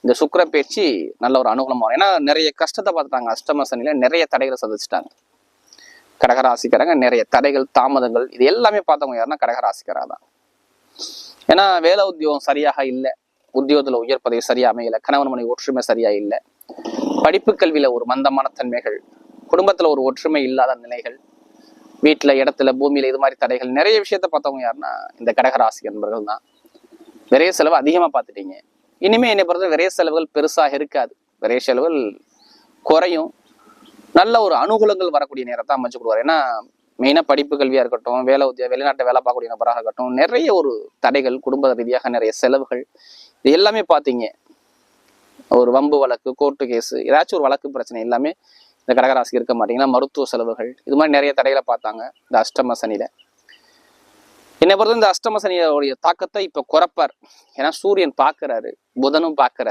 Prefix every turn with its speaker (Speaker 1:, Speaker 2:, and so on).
Speaker 1: இந்த சுக்கிர பயிற்சி நல்ல ஒரு அனுகூலமா வரும். ஏன்னா நிறைய கஷ்டத்தை பார்த்துட்டாங்க, அஷ்டம சனியில நிறைய தடைகளை சந்திச்சுட்டாங்க கடகராசிக்காரங்க. நிறைய தடைகள், தாமதங்கள், இது எல்லாமே பார்த்தவங்க யாருன்னா கடகராசிக்காரா தான். ஏன்னா வேலை உத்தியோகம் சரியாக இல்லை, உத்தியோகத்துல உயர் பதவி சரியா அமையல, கணவன் மனைவி ஒற்றுமை சரியா இல்லை, படிப்பு கல்வியில ஒரு மந்தமான தன்மைகள், குடும்பத்துல ஒரு ஒற்றுமை இல்லாத நிலைகள், வீட்டுல, இடத்துல, பூமியில இது மாதிரி தடைகள், நிறைய விஷயத்த பார்த்தவங்க யாருன்னா இந்த கடகராசி என்பவர்கள் தான். விரைய செலவு அதிகமா பார்த்துட்டீங்க. இனிமே என்னை பொறுத்த விரைய செலவுகள் பெருசாக இருக்காது, விரைய செலவுகள் குறையும், நல்ல ஒரு அனுகூலங்கள் வரக்கூடிய நேரத்தை அமைச்சு கொடுவார். ஏன்னா மெயினா படிப்பு கல்வியா இருக்கட்டும், வேலை உத்தியோக வெளிநாட்டை வேலை பார்க்கக்கூடிய நபராக இருக்கட்டும், நிறைய ஒரு தடைகள், குடும்ப ரீதியாக நிறைய செலவுகள், இது எல்லாமே பார்த்தீங்க. ஒரு வம்பு வழக்கு, கோர்ட்டு கேஸு, ஏதாச்சும் ஒரு வழக்கு பிரச்சனை எல்லாமே இந்த கடகராசிக்கு இருக்க மாட்டீங்கன்னா, மருத்துவ செலவுகள், இது மாதிரி நிறைய தடைகளை பார்த்தாங்க இந்த அஷ்டம சனியில. என்னை பொறுத்த இந்த அஷ்டம சனியோடைய தாக்கத்தை இப்ப குறைப்பார். ஏன்னா சூரியன் பார்க்கிறாரு, புதனும் பார்க்கிறாரு.